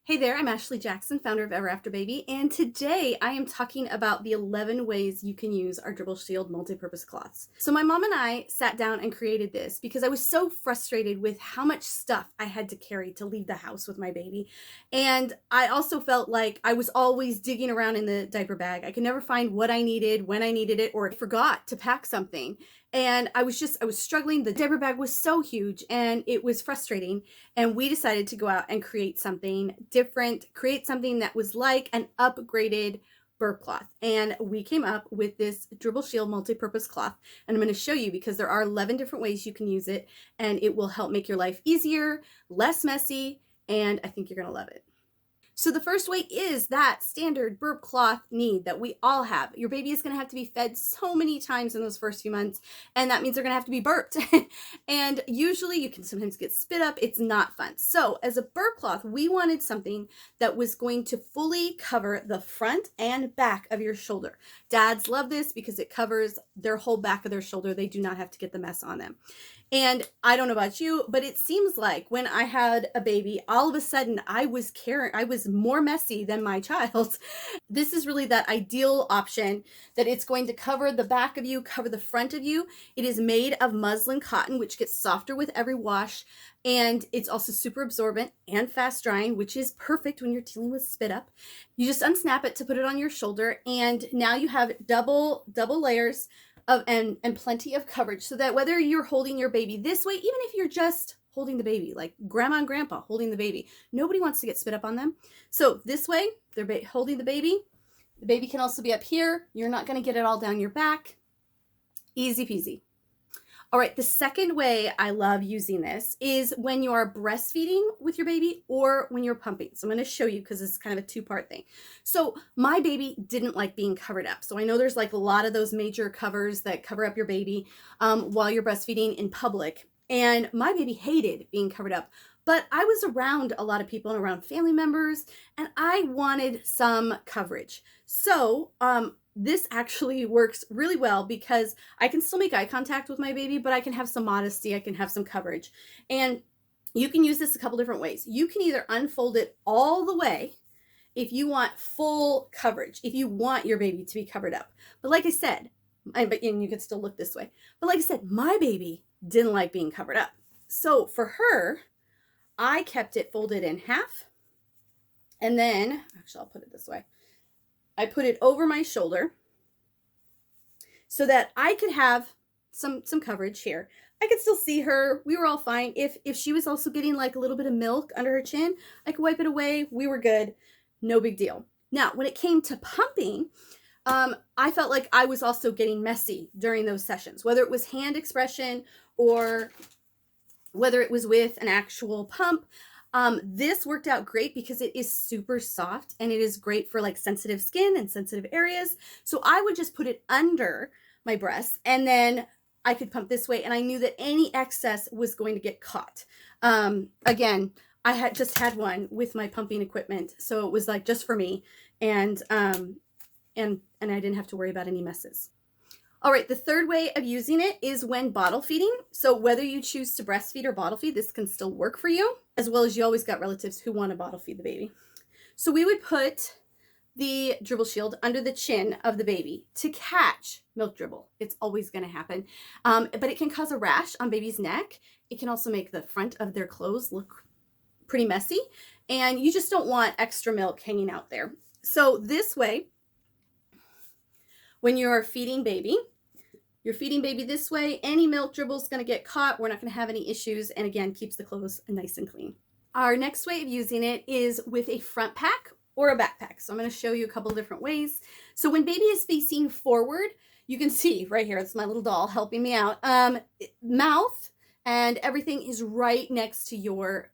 Hey there, I'm Ashley Jackson, founder of Ever After Baby, and today I am talking about the 11 ways you can use our Dribble Shield multi-purpose cloths. So my mom and I sat down and created this because I was so frustrated with how much stuff I had to carry to leave the house with my baby. And I also felt like I was always digging around in the diaper bag. I could never find what I needed, when I needed it, or I forgot to pack something. And I was struggling. The diaper bag was so huge and it was frustrating. And we decided to go out and create something different, create something that was like an upgraded burp cloth. And we came up with this Dribble Shield multi-purpose cloth. And I'm going to show you because there are 11 different ways you can use it. And it will help make your life easier, less messy, and I think you're going to love it. So the first way is that standard burp cloth need that we all have. Your baby is going to have to be fed so many times in those first few months, and that means they're going to have to be burped. And usually you can sometimes get spit up. It's not fun. So as a burp cloth, we wanted something that was going to fully cover the front and back of your shoulder. Dads love this because it covers their whole back of their shoulder. They do not have to get the mess on them. And I don't know about you, but it seems like when I had a baby, all of a sudden I was more messy than my child. This is really that ideal option that it's going to cover the back of you, cover the front of you. It is made of muslin cotton, which gets softer with every wash. And it's also super absorbent and fast drying, which is perfect when you're dealing with spit up. You just unsnap it to put it on your shoulder. And now you have double layers and plenty of coverage, so that whether you're holding your baby this way, even if you're just holding the baby, like grandma and grandpa holding the baby, nobody wants to get spit up on them. So this way, they're holding the baby. The baby can also be up here. You're not going to get it all down your back. Easy peasy. All right, the second way I love using this is when you are breastfeeding with your baby or when you're pumping. So I'm going to show you because it's kind of a two-part thing. So my baby didn't like being covered up. So I know there's like a lot of those major covers that cover up your baby while you're breastfeeding in public. And my baby hated being covered up. But I was around a lot of people and around family members, and I wanted some coverage. So this actually works really well because I can still make eye contact with my baby, but I can have some modesty, I can have some coverage. And you can use this a couple different ways. You can either unfold it all the way if you want full coverage, if you want your baby to be covered up. But like I said, and you can still look this way, but like I said, my baby didn't like being covered up. So for her, I kept it folded in half, and then, actually I'll put it this way. I put it over my shoulder so that I could have some coverage here. I could still see her. We were all fine. If she was also getting like a little bit of milk under her chin, I could wipe it away. We were good. No big deal. Now, when it came to pumping, I felt like I was also getting messy during those sessions, whether it was hand expression or whether it was with an actual pump. This worked out great because it is super soft and it is great for like sensitive skin and sensitive areas. So I would just put it under my breasts and then I could pump this way, and I knew that any excess was going to get caught. Again, I had just had one with my pumping equipment, so it was like just for me, and I didn't have to worry about any messes. All right, the third way of using it is when bottle feeding. So whether you choose to breastfeed or bottle feed, this can still work for you, as well as you always got relatives who want to bottle feed the baby. So we would put the Dribble Shield under the chin of the baby to catch milk dribble. It's always going to happen, but it can cause a rash on baby's neck. It can also make the front of their clothes look pretty messy, and you just don't want extra milk hanging out there. So this way, when you're feeding baby this way, any milk dribble is going to get caught. We're not going to have any issues, and again, keeps the clothes nice and clean. Our next way of using it is with a front pack or a backpack. So I'm going to show you a couple different ways. So when baby is facing forward, you can see right here, it's my little doll helping me out. Mouth and everything is right next to your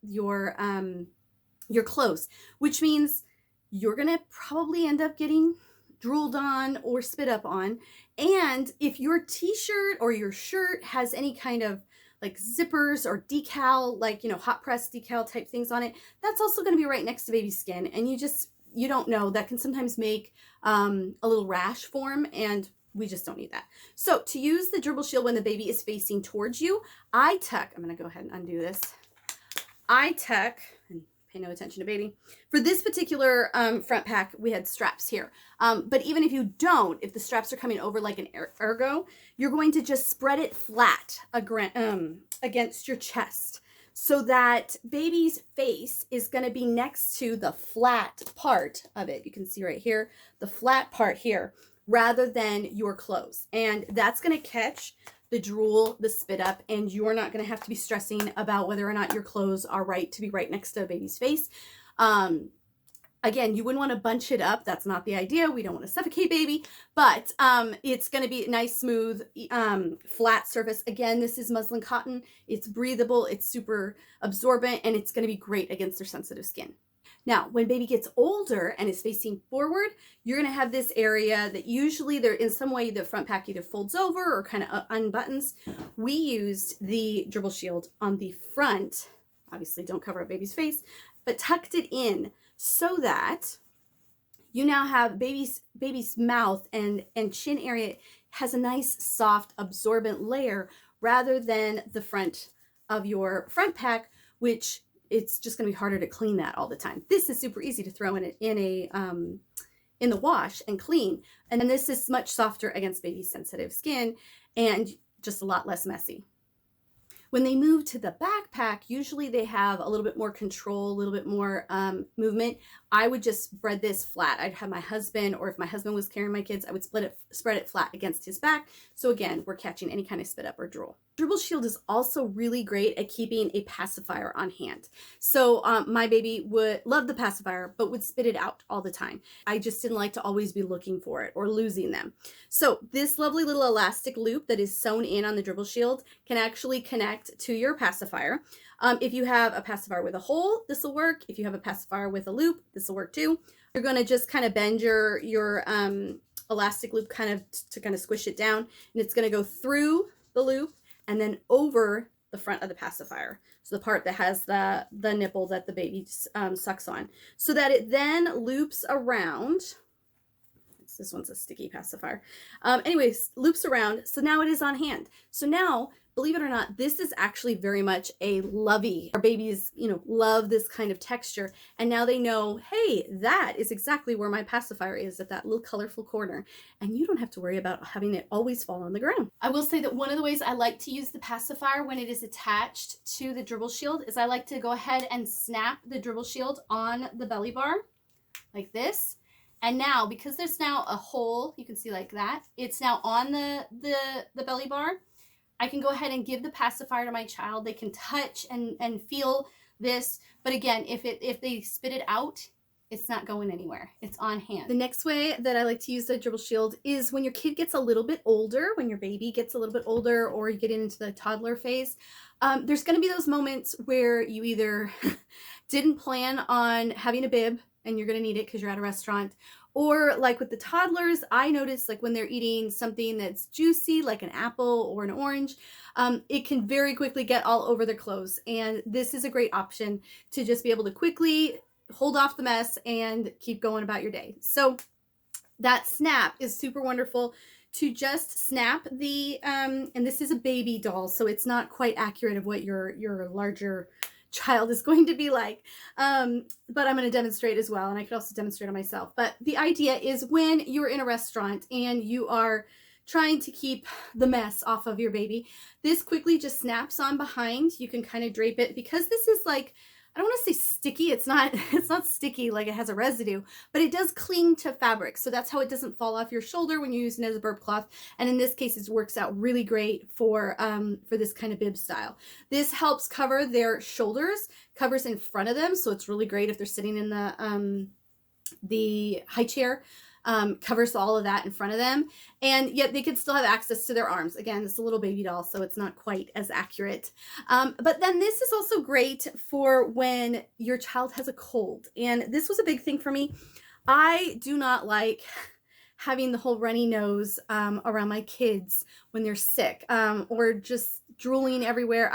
clothes, which means you're going to probably end up getting drooled on or spit up on. And if your t-shirt or your shirt has any kind of like zippers or decal, like, hot press decal type things on it, that's also going to be right next to baby's skin. And you don't know, that can sometimes make a little rash form, and we just don't need that. So to use the Dribble Shield when the baby is facing towards you, I'm going to go ahead and undo this. I tuck, and pay no attention to baby. For this particular front pack, we had straps here. But even if you don't, if the straps are coming over like an ergo, you're going to just spread it flat against your chest so that baby's face is going to be next to the flat part of it. You can see right here, the flat part here, rather than your clothes. And that's going to catch the drool, the spit up, and you're not going to have to be stressing about whether or not your clothes are right to be right next to a baby's face. Again, you wouldn't want to bunch it up. That's not the idea. We don't want to suffocate baby, but it's going to be a nice, smooth, flat surface. Again, this is muslin cotton. It's breathable, it's super absorbent, and it's going to be great against their sensitive skin. Now, when baby gets older and is facing forward, you're going to have this area that usually there in some way the front pack either folds over or kind of unbuttons. We used the Dribble Shield on the front. Obviously, don't cover up baby's face, but tucked it in so that you now have baby's mouth and chin area has a nice, soft, absorbent layer rather than the front of your front pack, which it's just going to be harder to clean that all the time. This is super easy to throw in the wash and clean. And then this is much softer against baby's sensitive skin and just a lot less messy. When they move to the backpack, usually they have a little bit more control, a little bit more movement. I would just spread this flat. I'd have my husband, or if my husband was carrying my kids, I would spread it flat against his back. So again, we're catching any kind of spit up or drool. Dribble Shield is also really great at keeping a pacifier on hand. So my baby would love the pacifier, but would spit it out all the time. I just didn't like to always be looking for it or losing them. So this lovely little elastic loop that is sewn in on the Dribble Shield can actually connect to your pacifier. If you have a pacifier with a hole, this will work. If you have a pacifier with a loop, this will work too. You're going to just kind of bend your elastic loop to kind of squish it down, and it's going to go through the loop and then over the front of the pacifier. So the part that has the nipple that the baby sucks on, so that it then loops around. This one's a sticky pacifier. Anyways, loops around. So now it is on hand. So now, believe it or not, this is actually very much a lovey. Our babies, love this kind of texture. And now they know, hey, that is exactly where my pacifier is, at that little colorful corner. And you don't have to worry about having it always fall on the ground. I will say that one of the ways I like to use the pacifier when it is attached to the Dribble Shield is I like to go ahead and snap the Dribble Shield on the belly bar like this. And now, because there's now a hole, you can see like that, it's now on the belly bar. I can go ahead and give the pacifier to my child. They can touch and feel this. But again, if they spit it out, it's not going anywhere. It's on hand. The next way that I like to use the Dribble Shield is when your kid gets a little bit older, when your baby gets a little bit older, or you get into the toddler phase. There's going to be those moments where you either didn't plan on having a bib and you're going to need it because you're at a restaurant. Or like with the toddlers, I notice like when they're eating something that's juicy, like an apple or an orange, it can very quickly get all over their clothes. And this is a great option to just be able to quickly hold off the mess and keep going about your day. So that snap is super wonderful to just snap the, and this is a baby doll, so it's not quite accurate of what your larger child is going to be like, but I'm going to demonstrate as well, and I could also demonstrate on myself. But the idea is when you're in a restaurant and you are trying to keep the mess off of your baby, this quickly just snaps on behind. You can kind of drape it, because this is like, I don't want to say sticky. It's not sticky like it has a residue, but it does cling to fabric. So that's how it doesn't fall off your shoulder when you're using it as a burp cloth. And in this case, it works out really great for this kind of bib style. This helps cover their shoulders, covers in front of them. So it's really great if they're sitting in the high chair. Covers all of that in front of them, and yet they can still have access to their arms. Again, it's a little baby doll, so it's not quite as accurate. But then this is also great for when your child has a cold, and this was a big thing for me. I do not like having the whole runny nose around my kids when they're sick, or just drooling everywhere.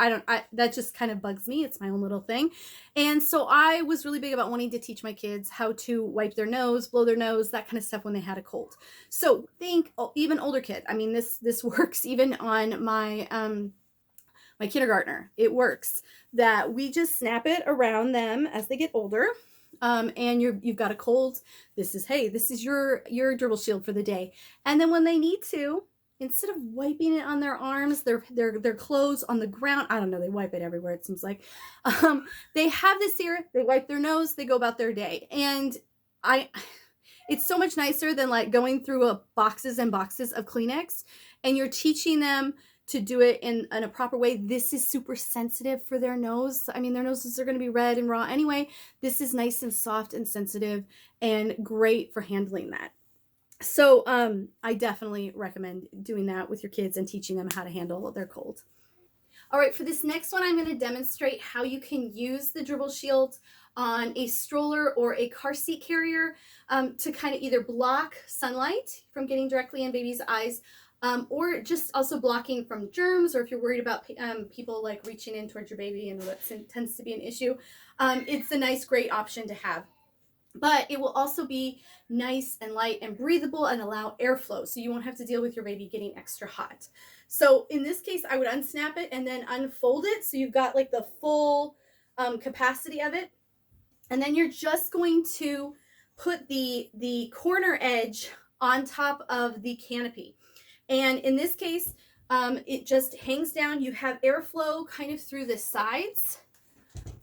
That just kind of bugs me. It's my own little thing. And so I was really big about wanting to teach my kids how to wipe their nose, blow their nose, that kind of stuff when they had a cold. So think even older kid. I mean, this works even on my my kindergartner. It works that we just snap it around them as they get older. And you've got a cold. This is your Dribble Shield for the day. And then when they need to, instead of wiping it on their arms, their clothes, on the ground, I don't know, they wipe it everywhere, it seems like. They have this here, they wipe their nose, they go about their day. And it's so much nicer than like going through boxes and boxes of Kleenex, and you're teaching them to do it in a proper way. This is super sensitive for their nose. I mean, their noses are going to be red and raw anyway. This is nice and soft and sensitive and great for handling that. So I definitely recommend doing that with your kids and teaching them how to handle their cold. All right, for this next one, I'm going to demonstrate how you can use the Dribble Shield on a stroller or a car seat carrier to kind of either block sunlight from getting directly in baby's eyes, or just also blocking from germs, or if you're worried about people like reaching in towards your baby, and what tends to be an issue, it's a nice, great option to have. But it will also be nice and light and breathable and allow airflow, so you won't have to deal with your baby getting extra hot. So in this case, I would unsnap it and then unfold it so you've got like the full capacity of it. And then you're just going to put the corner edge on top of the canopy. And in this case, it just hangs down. You have airflow kind of through the sides.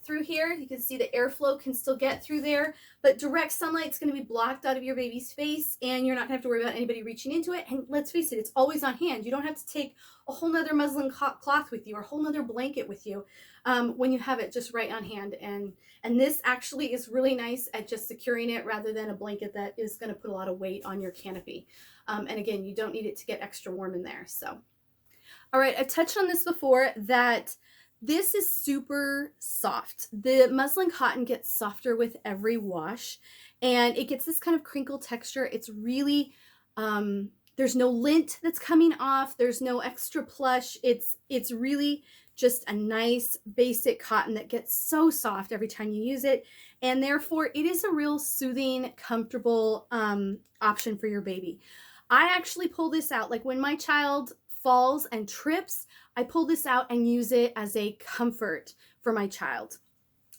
Through here, you can see the airflow can still get through there, but direct sunlight is going to be blocked out of your baby's face, and you're not going to have to worry about anybody reaching into it. And let's face it, it's always on hand. You don't have to take a whole nother muslin cloth with you or a whole nother blanket with you when you have it just right on hand. And this actually is really nice at just securing it rather than a blanket that is going to put a lot of weight on your canopy. And again, you don't need it to get extra warm in there. So, all right, I've touched on this before that this is super soft. The muslin cotton gets softer with every wash, and it gets this kind of crinkle texture. It's really, there's no lint that's coming off. There's no extra plush. It's really just a nice basic cotton that gets so soft every time you use it. And therefore it is a real soothing, comfortable option for your baby. I actually pull this out, like when my child falls and trips, I pull this out and use it as a comfort for my child.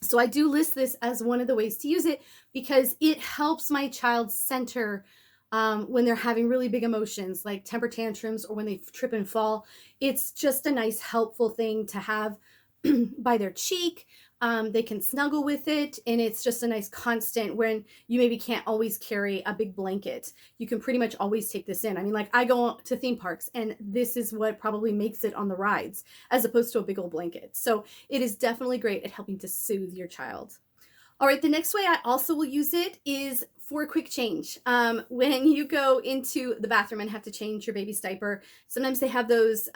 So I do list this as one of the ways to use it because it helps my child center when they're having really big emotions like temper tantrums or when they trip and fall. It's just a nice, helpful thing to have by their cheek. They can snuggle with it, and it's just a nice constant when you maybe can't always carry a big blanket. You can pretty much always take this in. I mean, like I go to theme parks and this is what probably makes it on the rides as opposed to a big old blanket. So it is definitely great at helping to soothe your child. All right, the next way I also will use it is for a quick change. When you go into the bathroom and have to change your baby's diaper, sometimes they have those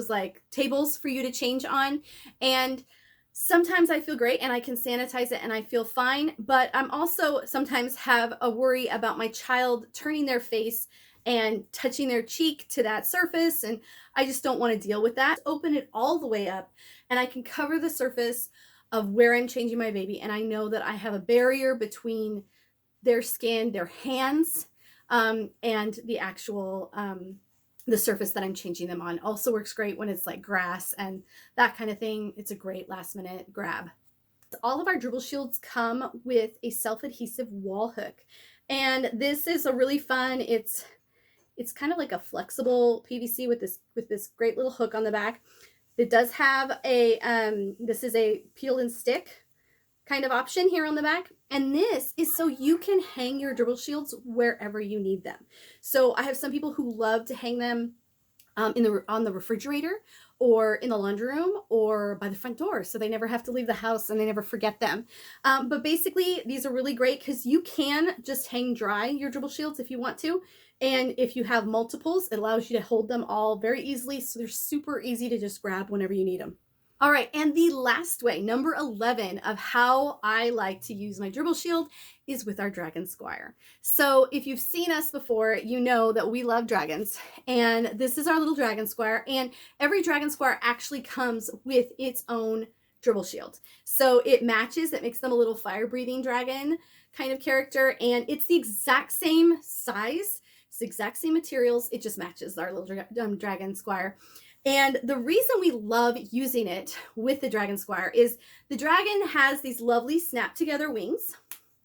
like tables for you to change on, and sometimes I feel great and I can sanitize it and I feel fine, but I'm also sometimes have a worry about my child turning their face and touching their cheek to that surface, and I just don't want to deal with that. Open it all the way up and I can cover the surface of where I'm changing my baby, and I know that I have a barrier between their skin, their hands, and the actual the surface that I'm changing them on. Also works great when it's like grass and that kind of thing. It's a great last minute grab. All of our Dribble Shields come with a self-adhesive wall hook, and this is a really fun, it's kind of like a flexible PVC with this great little hook on the back. It does have a this is a peel and stick kind of option here on the back, and this is so you can hang your Dribble Shields wherever you need them. So I have some people who love to hang them on the refrigerator or in the laundry room or by the front door, so they never have to leave the house and they never forget them. But basically these are really great because you can just hang dry your Dribble Shields if you want to, and if you have multiples, it allows you to hold them all very easily, so they're super easy to just grab whenever you need them. All right, and the last way, number 11 of how I like to use my Dribble Shield is with our Dragon Squire. So if you've seen us before, you know that we love dragons, and this is our little Dragon Squire, and every Dragon Squire actually comes with its own Dribble Shield. So it matches, it makes them a little fire-breathing dragon kind of character, and it's the exact same size, it's the exact same materials, it just matches our little Dragon Squire. And the reason we love using it with the Dragon Squire is the Dragon has these lovely snap together wings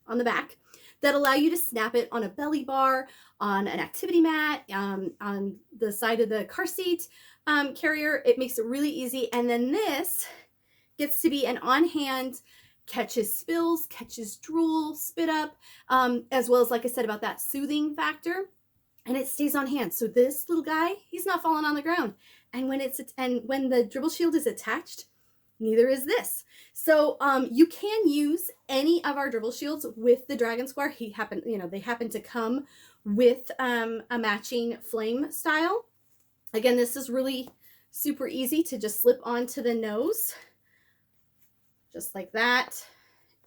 on the back that allow you to snap it on a belly bar, on an activity mat, on the side of the car seat carrier. It makes it really easy. And then this gets to be an on-hand, catches spills, catches drool, spit up, as well as, like I said, about that soothing factor. And it stays on hand. So this little guy, he's not falling on the ground. And when the Dribble Shield is attached, neither is this. So you can use any of our Dribble Shields with the Dragon Squire. They happen to come with a matching flame style. Again, this is really super easy to just slip onto the nose, just like that.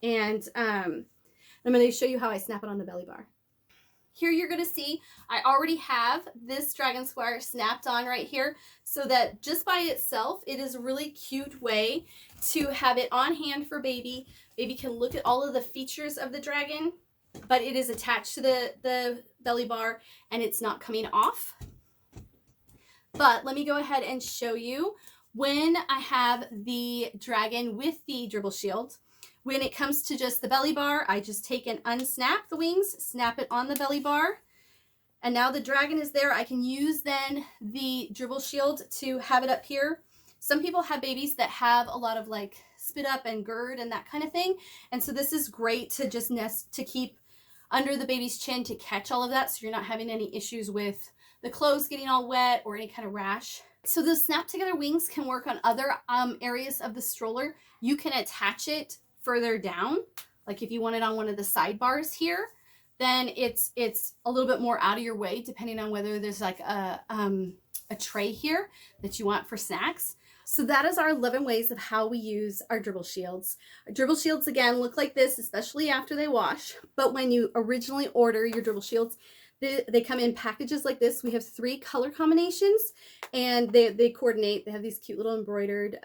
And I'm going to show you how I snap it on the belly bar. Here you're going to see I already have this Dragon Squire snapped on right here, so that just by itself, it is a really cute way to have it on hand for baby. Baby can look at all of the features of the Dragon, but it is attached to the belly bar and it's not coming off. But let me go ahead and show you when I have the Dragon with the Dribble Shield. When it comes to just the belly bar, I just take and unsnap the wings, snap it on the belly bar, and now the Dragon is there. I can use then the Dribble Shield to have it up here. Some people have babies that have a lot of like spit up and GERD and that kind of thing, and so this is great to just keep under the baby's chin to catch all of that, so you're not having any issues with the clothes getting all wet or any kind of rash. So the snap together wings can work on other areas of the stroller. You can attach it further down, like if you want it on one of the sidebars here, then it's a little bit more out of your way, depending on whether there's like a tray here that you want for snacks. So that is our 11 ways of how we use our Dribble Shields. Dribble Shields, again, look like this, especially after they wash. But when you originally order your Dribble Shields, they come in packages like this. We have 3 color combinations, and they coordinate. They have these cute little embroidered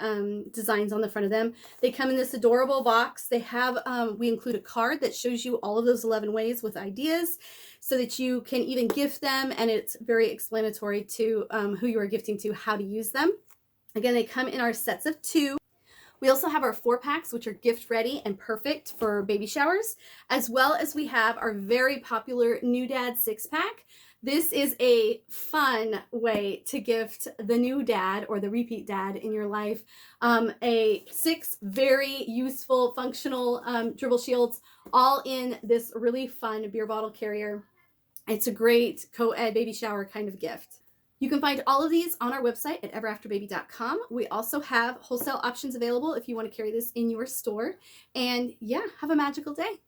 designs on the front of them. They come in this adorable box. They have, we include a card that shows you all of those 11 ways with ideas so that you can even gift them, and it's very explanatory to who you are gifting to, how to use them. Again, they come in our sets of 2. We also have our 4-packs, which are gift ready and perfect for baby showers, as well as we have our very popular New Dad 6-pack. This is a fun way to gift the new dad or the repeat dad in your life a 6 very useful, functional Dribble Shields, all in this really fun beer bottle carrier. It's a great co-ed baby shower kind of gift. You can find all of these on our website at everafterbaby.com. We also have wholesale options available if you want to carry this in your store. And yeah, have a magical day.